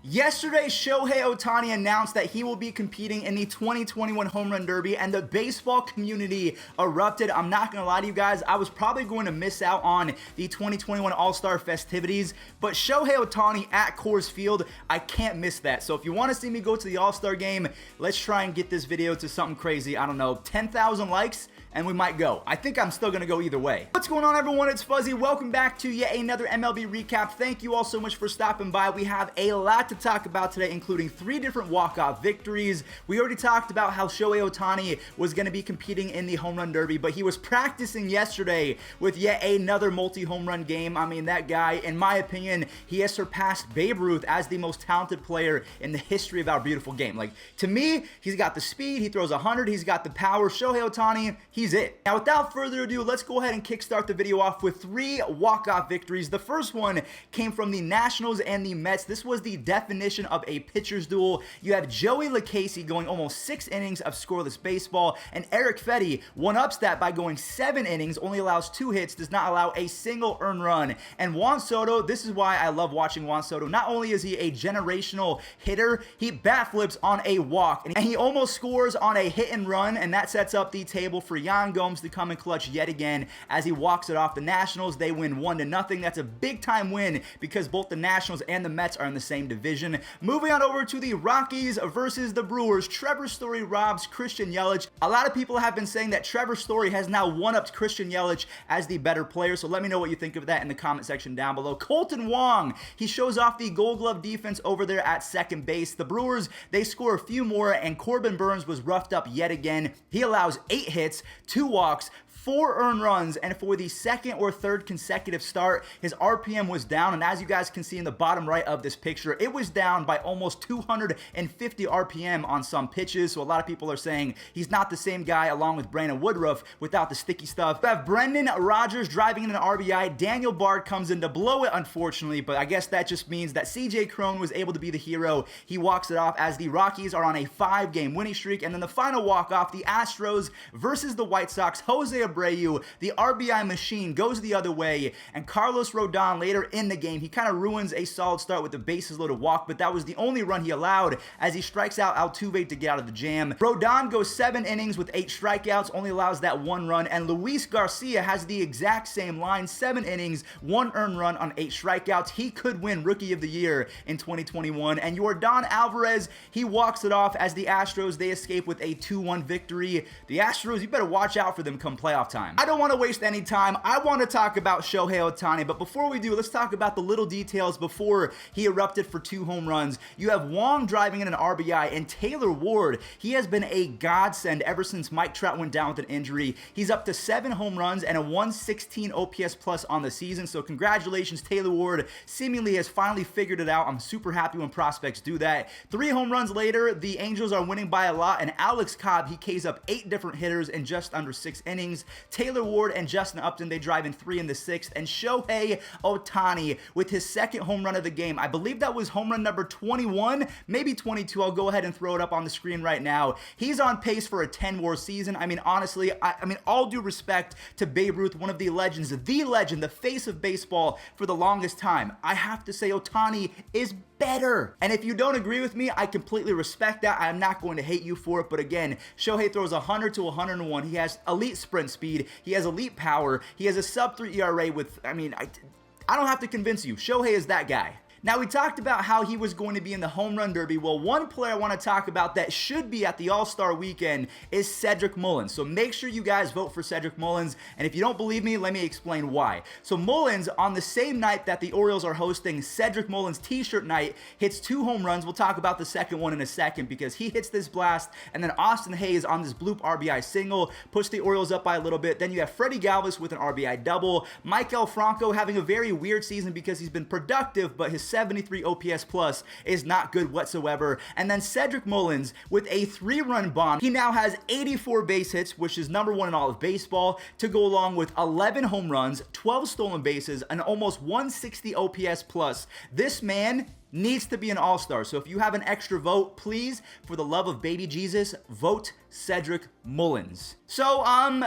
Yesterday, Shohei Ohtani announced that he will be competing in the 2021 Home Run Derby, and the baseball community erupted. I'm not going to lie to you guys, I was probably going to miss out on the 2021 All-Star festivities, but Shohei Ohtani at Coors Field, I can't miss that. So if you want to see me go to the All-Star game, let's try and get this video to something crazy. I don't know, 10,000 likes? And we might go. I think I'm still gonna go either way. What's going on, everyone? It's Fuzzy. Welcome back to yet another MLB recap. Thank you all so much for stopping by. We have a lot to talk about today, including 3 different walk-off victories. We already talked about how Shohei Ohtani was gonna be competing in the Home Run Derby, but he was practicing yesterday with yet another multi-home run game. I mean, that guy, in my opinion, he has surpassed Babe Ruth as the most talented player in the history of our beautiful game. Like, to me, he's got the speed, he throws 100, he's got the power. Shohei Ohtani, he's it. Now, without further ado, let's go ahead and kickstart the video off with 3 walk-off victories. The first one came from the Nationals and the Mets. This was the definition of a pitcher's duel. You have Joey Lucchesi going almost 6 innings of scoreless baseball, and Eric Fedde one-ups that by going 7 innings, only allows 2 hits, does not allow a single earned run. And Juan Soto, this is why I love watching Juan Soto. Not only is he a generational hitter, he bat flips on a walk, and he almost scores on a hit and run, and that sets up the table for Yan Gomes to come in clutch yet again as he walks it off. The Nationals, they win 1-0. That's a big time win because both the Nationals and the Mets are in the same division. Moving on over to the Rockies versus the Brewers. Trevor Story robs Christian Yelich. A lot of people have been saying that Trevor Story has now one-upped Christian Yelich as the better player, so let me know what you think of that in the comment section down below. Colton Wong, he shows off the Gold Glove defense over there at second base. The Brewers, they score a few more, and Corbin Burns was roughed up yet again. He allows 8 hits, 2 walks, 4 earned runs, and for the second or third consecutive start, his RPM was down, and as you guys can see in the bottom right of this picture, it was down by almost 250 RPM on some pitches, so a lot of people are saying he's not the same guy along with Brandon Woodruff without the sticky stuff. We have Brendan Rodgers driving in an RBI. Daniel Bard comes in to blow it, unfortunately, but I guess that just means that CJ Cron was able to be the hero. He walks it off as the Rockies are on a 5-game winning streak, and then the final walk-off, the Astros versus the White Sox. Jose Abreu, the RBI machine, goes the other way, and Carlos Rodon later in the game, he kind of ruins a solid start with the bases loaded walk, but that was the only run he allowed as he strikes out Altuve to get out of the jam. Rodon goes 7 innings with 8 strikeouts, only allows that 1 run, and Luis Garcia has the exact same line, 7 innings, 1 earned run on 8 strikeouts. He could win Rookie of the Year in 2021, and Yordan Alvarez, he walks it off as the Astros, they escape with a 2-1 victory. The Astros, you better watch out for them come playoff time. I don't want to waste any time. I want to talk about Shohei Ohtani, but before we do, let's talk about the little details before he erupted for 2 home runs. You have Wong driving in an RBI, and Taylor Ward, he has been a godsend ever since Mike Trout went down with an injury. He's up to 7 home runs and a 116 OPS plus on the season, so congratulations, Taylor Ward seemingly has finally figured it out. I'm super happy when prospects do that. 3 home runs later, the Angels are winning by a lot, and Alex Cobb, he Ks up 8 different hitters in just under 6 innings. Taylor Ward and Justin Upton, they drive in 3 in the 6th, and Shohei Ohtani with his 2nd home run of the game. I believe that was home run number 21, maybe 22. I'll go ahead and throw it up on the screen right now. He's on pace for a 10-WAR season. I mean, honestly, I mean, all due respect to Babe Ruth, one of the legends, the legend, the face of baseball for the longest time. I have to say Ohtani is better. And if you don't agree with me, I completely respect that. I'm not going to hate you for it, but again, Shohei throws 100 to 101. He has elite sprint speed. He has elite power. He has a sub-3 ERA with, I mean, I don't have to convince you. Shohei is that guy. Now, we talked about how he was going to be in the Home Run Derby. Well, one player I want to talk about that should be at the All-Star Weekend is Cedrick Mullins. So make sure you guys vote for Cedrick Mullins. And if you don't believe me, let me explain why. So Mullins, on the same night that the Orioles are hosting Cedrick Mullins T-shirt night, hits 2 home runs. We'll talk about the second one in a second because he hits this blast. And then Austin Hayes on this bloop RBI single puts the Orioles up by a little bit. Then you have Freddie Galvis with an RBI double. Maikel Franco having a very weird season because he's been productive, but his 73 OPS plus is not good whatsoever. And then Cedrick Mullins with a 3-run bomb. He now has 84 base hits, which is #1 in all of baseball, to go along with 11 home runs, 12 stolen bases, and almost 160 OPS plus. This man needs to be an all-star. So if you have an extra vote, please, for the love of baby Jesus, vote Cedrick Mullins. So,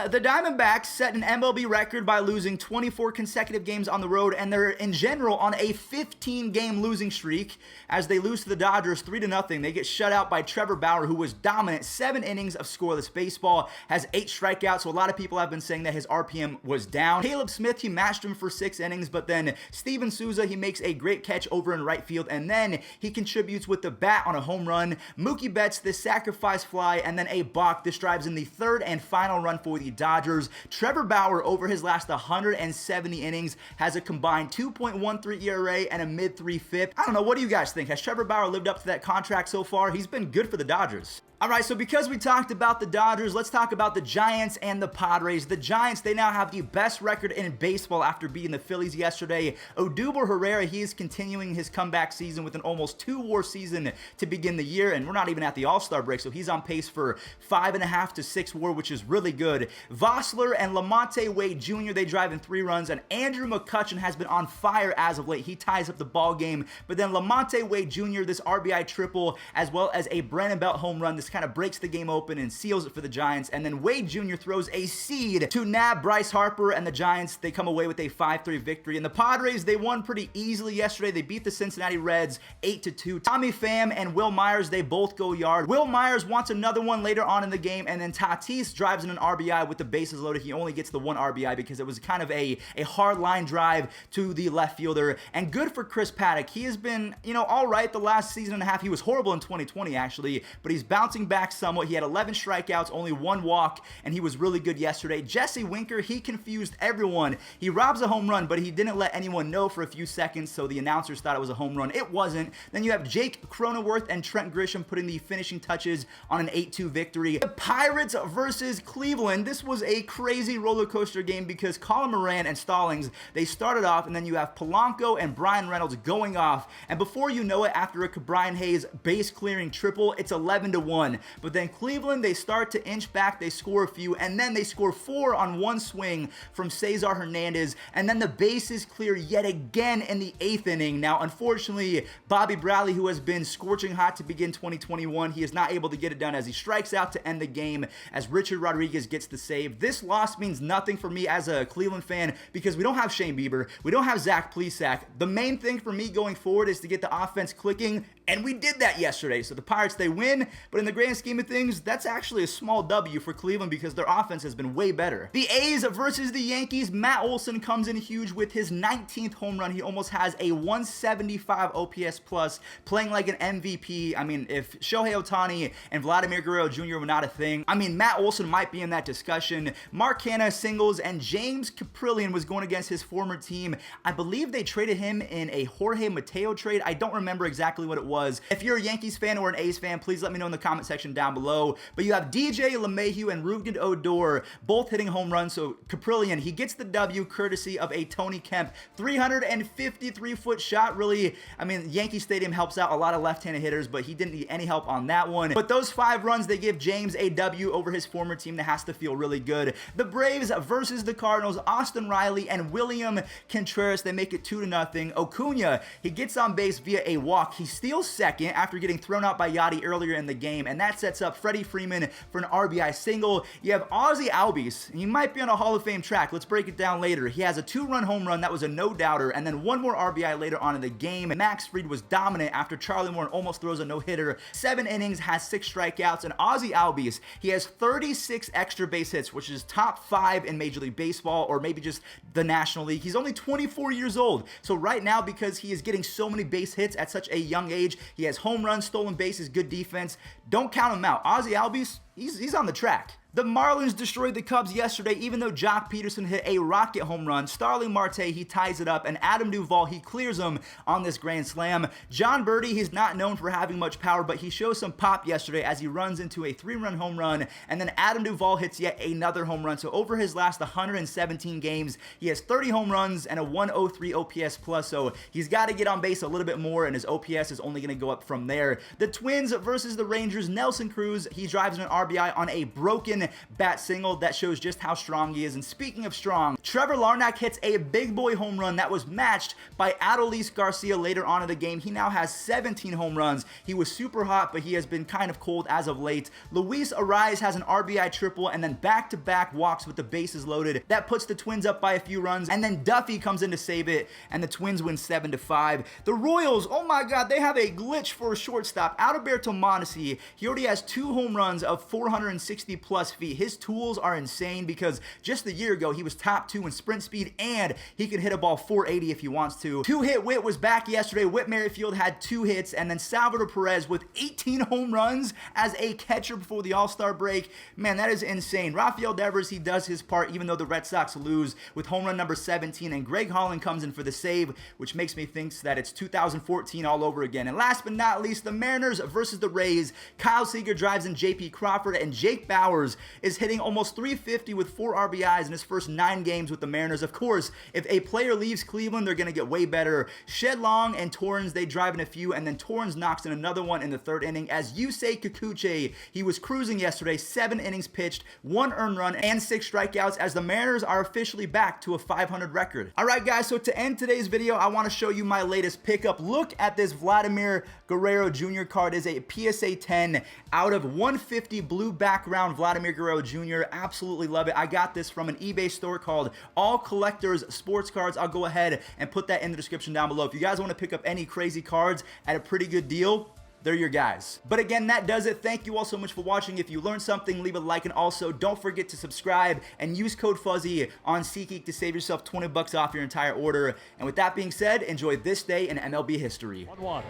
the Diamondbacks set an MLB record by losing 24 consecutive games on the road, and they're, in general, on a 15-game losing streak as they lose to the Dodgers 3-0. They get shut out by Trevor Bauer, who was dominant, 7 innings of scoreless baseball, has 8 strikeouts, so a lot of people have been saying that his RPM was down. Caleb Smith, he matched him for 6 innings, but then Steven Souza, he makes a great catch over in right field, and then he contributes with the bat on a home run. Mookie Betts, this sacrifice fly, and then a balk. This drives in the 3rd and final run for the Dodgers. Trevor Bauer, over his last 170 innings, has a combined 2.13 ERA and a mid-3 FIP. I don't know, what do you guys think? Has Trevor Bauer lived up to that contract so far? He's been good for the Dodgers. Alright, so because we talked about the Dodgers, let's talk about the Giants and the Padres. The Giants, they now have the best record in baseball after beating the Phillies yesterday. Odubel Herrera, he is continuing his comeback season with an almost 2-WAR season to begin the year, and we're not even at the All-Star break, so he's on pace for 5.5 to 6 WAR, which is really good. Vossler and Lamonte Wade Jr., they drive in 3 runs, and Andrew McCutchen has been on fire as of late. He ties up the ball game, but then Lamonte Wade Jr., this RBI triple, as well as a Brandon Belt home run, this kind of breaks the game open and seals it for the Giants. And then Wade Jr. throws a seed to nab Bryce Harper, and the Giants, they come away with a 5-3 victory. And the Padres, they won pretty easily yesterday. They beat the Cincinnati Reds 8-2. Tommy Pham and Will Myers, they both go yard. Will Myers wants another one later on in the game, and then Tatis drives in an RBI with the bases loaded. He only gets the 1 RBI because it was kind of a hard line drive to the left fielder. And good for Chris Paddock. He has been, all right the last season and a half. He was horrible in 2020, actually, but he's bouncing back somewhat. He had 11 strikeouts, only 1 walk, and he was really good yesterday. Jesse Winker, he confused everyone. He robs a home run, but he didn't let anyone know for a few seconds, so the announcers thought it was a home run. It wasn't. Then you have Jake Cronenworth and Trent Grisham putting the finishing touches on an 8-2 victory. The Pirates versus Cleveland. This was a crazy roller coaster game because Colin Moran and Stallings, they started off, and then you have Polanco and Brian Reynolds going off, and before you know it, after a Brian Hayes base clearing triple, it's 11-1. But then Cleveland, they start to inch back, they score a few, and then they score 4 on 1 swing from Cesar Hernandez, and then the bases clear yet again in the 8th inning. Now, unfortunately, Bobby Bradley, who has been scorching hot to begin 2021, he is not able to get it done as he strikes out to end the game as Richard Rodriguez gets the save. This loss means nothing for me as a Cleveland fan because we don't have Shane Bieber, we don't have Zach Plesac. The main thing for me going forward is to get the offense clicking, and we did that yesterday. So the Pirates, they win, but in the grand scheme of things, that's actually a small W for Cleveland because their offense has been way better. The A's versus the Yankees. Matt Olson comes in huge with his 19th home run. He almost has a 175 OPS plus, playing like an MVP. I mean, if Shohei Ohtani and Vladimir Guerrero Jr. were not a thing, I mean, Matt Olson might be in that discussion. Mark Hanna singles, and James Caprillion was going against his former team. I believe they traded him in a Jorge Mateo trade. I don't remember exactly what it was. If you're a Yankees fan or an A's fan, please let me know in the comment section down below. But you have DJ LeMahieu and Ruben Odor both hitting home runs. So Caprillion, he gets the W courtesy of a Tony Kemp 353-foot shot. Really, I mean, Yankee Stadium helps out a lot of left-handed hitters, but he didn't need any help on that one. But those 5 runs, they give James a W over his former team. That has to feel really good. The Braves versus the Cardinals. Austin Riley and William Contreras, they make it 2-0. Acuna, he gets on base via a walk. He steals second after getting thrown out by Yachty earlier in the game, and that sets up Freddie Freeman for an RBI single. You have Ozzie Albies. He might be on a Hall of Fame track. Let's break it down later. He has a 2-run home run. That was a no-doubter, and then 1 more RBI later on in the game. Max Fried was dominant after Charlie Morton almost throws a no-hitter. 7 innings, has 6 strikeouts, and Ozzie Albies, he has 36 extra base hits, which is top 5 in Major League Baseball, or maybe just the National League. He's only 24 years old, so right now, because he is getting so many base hits at such a young age, he has home runs, stolen bases, good defense. Don't count him out. Ozzie Albies, he's on the track. The Marlins destroyed the Cubs yesterday, even though Jock Peterson hit a rocket home run. Starling Marte, he ties it up, and Adam Duvall, he clears him on this grand slam. John Birdie, he's not known for having much power, but he shows some pop yesterday as he runs into a 3-run home run, and then Adam Duvall hits yet another home run. So over his last 117 games, he has 30 home runs and a 103 OPS plus, so he's got to get on base a little bit more, and his OPS is only going to go up from there. The Twins versus the Rangers. Nelson Cruz, he drives an RBI on a broken Corbin bat single. That shows just how strong he is. And speaking of strong, Trevor Larnach hits a big boy home run that was matched by Adolis Garcia later on in the game. He now has 17 home runs. He was super hot, but he has been kind of cold as of late. Luis Ariz has an RBI triple and then back-to-back walks with the bases loaded. That puts the Twins up by a few runs, and then Duffy comes in to save it, and the Twins win 7-5. The Royals, oh my God, they have a glitch for a shortstop. Adalberto Mondesi, he already has 2 home runs of 460 plus feet. His tools are insane because just a year ago, he was top 2 in sprint speed, and he could hit a ball 480 if he wants to. 2-hit Whit was back yesterday. Whit Merrifield had 2 hits, and then Salvador Perez with 18 home runs as a catcher before the All-Star break. Man, that is insane. Rafael Devers, he does his part even though the Red Sox lose with home run number 17, and Greg Holland comes in for the save, which makes me think that it's 2014 all over again. And last but not least, the Mariners versus the Rays. Kyle Seager drives in J.P. Crawford, and Jake Bauers is hitting almost 350 with 4 RBIs in his first 9 games with the Mariners. Of course, if a player leaves Cleveland, they're going to get way better. Shed Long and Torrens, they drive in a few, and then Torrens knocks in another one in the 3rd inning as Yusei Kikuchi, he was cruising yesterday, 7 innings pitched, 1 earned run, and 6 strikeouts as the Mariners are officially back to a 500 record. All right, guys, so to end today's video, I want to show you my latest pickup. Look at this Vladimir Guerrero Jr. card. It is a PSA 10 out of 150 blue background Vladimir Guerrero Jr. Absolutely love it. I got this from an eBay store called All Collectors Sports Cards. I'll go ahead and put that in the description down below. If you guys want to pick up any crazy cards at a pretty good deal, they're your guys. But again, that does it. Thank you all so much for watching. If you learned something, leave a like, and also don't forget to subscribe and use code Fuzzy on SeatGeek to save yourself 20 bucks off your entire order. And with that being said, enjoy this day in MLB history. 1-1.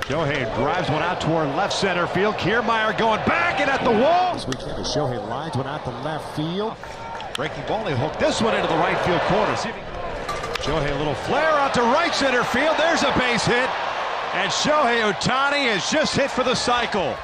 Shohei drives one out toward left center field. Kiermaier going back and at the wall. This weekend, Shohei lines one out to left field. Breaking ball, he hooked this one into the right field corner. Shohei, a little flare out to right center field. There's a base hit. And Shohei Ohtani has just hit for the cycle.